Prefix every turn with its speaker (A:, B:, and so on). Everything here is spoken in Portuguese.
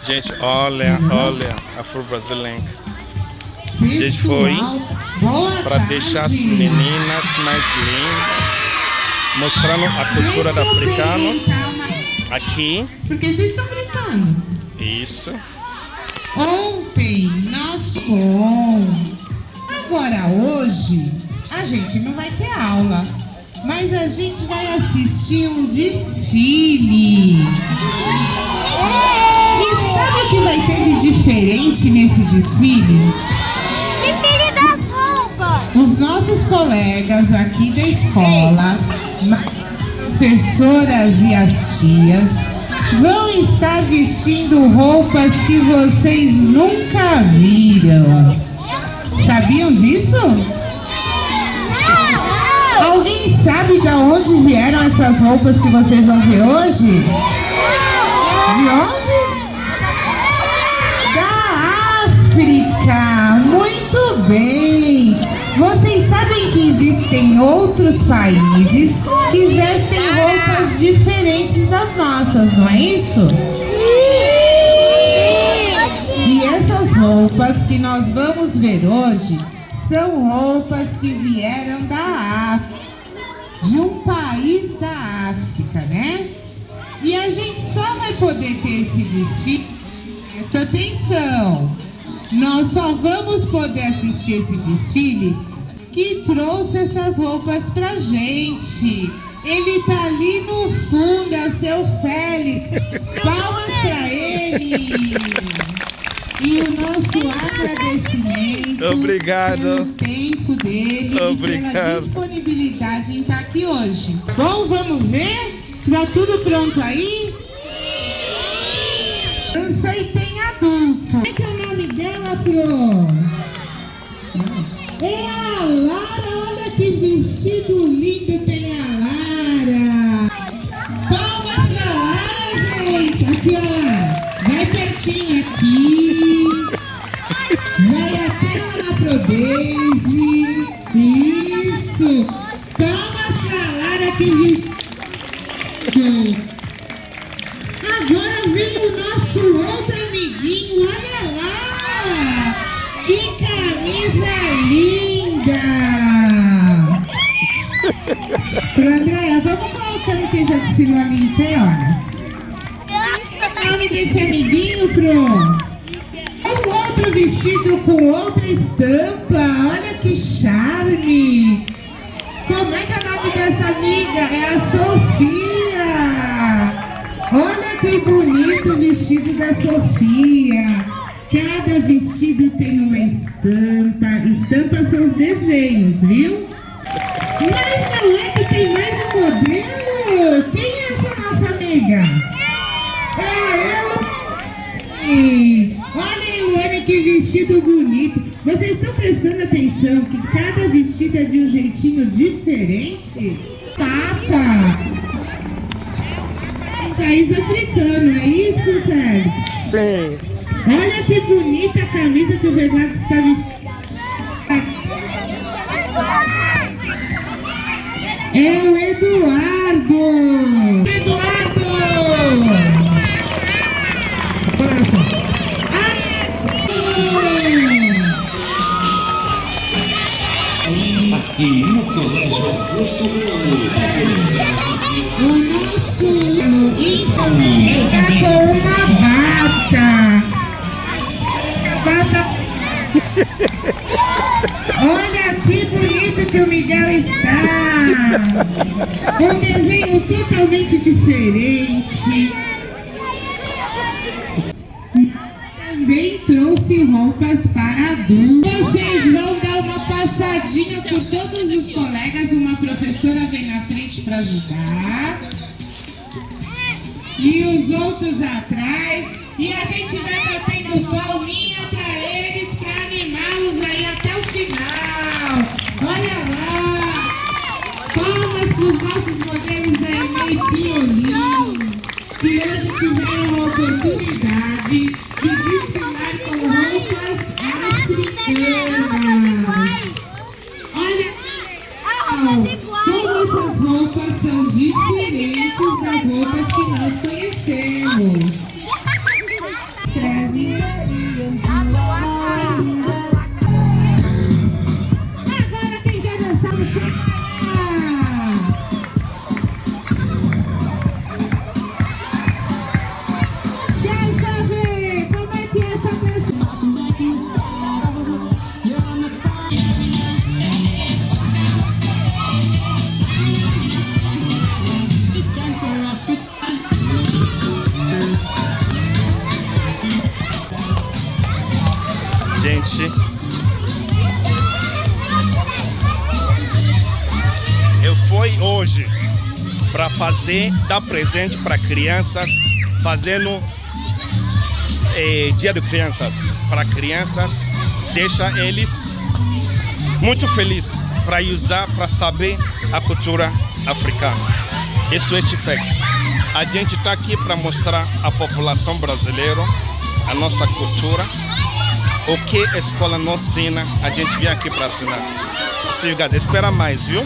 A: Gente, olha, Afro-Brasileiro. A gente foi para deixar as meninas mais lindas, mostrando a cultura dos africanos. Aqui.
B: Porque vocês estão gritando.
A: Isso.
B: Ontem nós fomos. Agora hoje a gente não vai ter aula, mas a gente vai assistir um desfile. E sabe o que vai ter de diferente nesse desfile?
C: Desfile das roupas.
B: Os nossos colegas aqui da escola, professoras e as tias, vão estar vestindo roupas que vocês nunca viram. Sabiam disso? Alguém sabe de onde vieram essas roupas que vocês vão ver hoje? De onde? Da África! Muito bem! Vocês sabem que existem outros países que vestem roupas diferentes das nossas, não é isso? E essas roupas que nós vamos ver hoje são roupas que vieram da África, de um país da África, né? E a gente só vai poder ter esse desfile, presta atenção, nós só vamos poder assistir esse desfile que trouxe essas roupas pra gente. Ele tá ali no fundo, é o seu Félix. Palmas pra ele. E o nosso agradecimento.
A: Obrigado.
B: Pelo tempo dele.
A: Obrigado.
B: E pela disponibilidade em estar aqui hoje. Bom, vamos ver? Tá tudo pronto aí? Criança e tem adulto. Como é que é o nome dela, Pro? É a Lara, olha que vestido lindo tem a Lara. Palmas pra Lara, gente. Aqui, ó. Vai pertinho aqui. Vai até lá na Prodeise. Isso. Palmas pra Lara que vestido. Agora vem o nosso outro amiguinho. Olha lá. Que camisa linda! Pro Andréia, vamos colocando quem já desfilou ali em pé, olha. Qual é o nome desse amiguinho, Pro? Um outro vestido com outra estampa. Olha que charme! Como é que é o nome dessa amiga? É a Sofia! Olha que bonito o vestido da Sofia! Cada vestido tem uma estampa. Estampas são os desenhos, viu? Mas não é que tem mais um modelo? Quem é essa nossa amiga? É ela. Olha, Eluane, que vestido bonito. Vocês estão prestando atenção que cada vestido é de um jeitinho diferente? Papa. País africano, é isso, Félix?
A: Sim.
B: Olha que bonita a camisa que o Bernardo está vestindo. É o Eduardo! Eduardo! Olha só.
D: Aqui no Colégio Augusto Ramos.
B: O nosso infame está com uma bata. Olha que bonito que o Miguel está! Um desenho totalmente diferente. Também trouxe roupas para adultos. Vocês vão dar uma passadinha por todos os colegas. Uma professora vem na frente para ajudar. E os outros atrás. E a gente vai batendo palminha para eles, para animá-los aí até o final. Olha lá! Palmas para os nossos modelos da EMEI Piolim, que hoje tiveram a oportunidade de desfilar com roupas africanas. Olha como essas roupas são diferentes das roupas que nós conhecemos.
A: Gente, eu fui hoje para dar presente para crianças, fazendo Dia de Crianças para crianças, deixa eles muito felizes para usar, para saber a cultura africana. Isso é Chifex. A gente está aqui para mostrar à população brasileira a nossa cultura, o que a escola nos ensina, a gente vem aqui para ensinar. Espera mais, viu?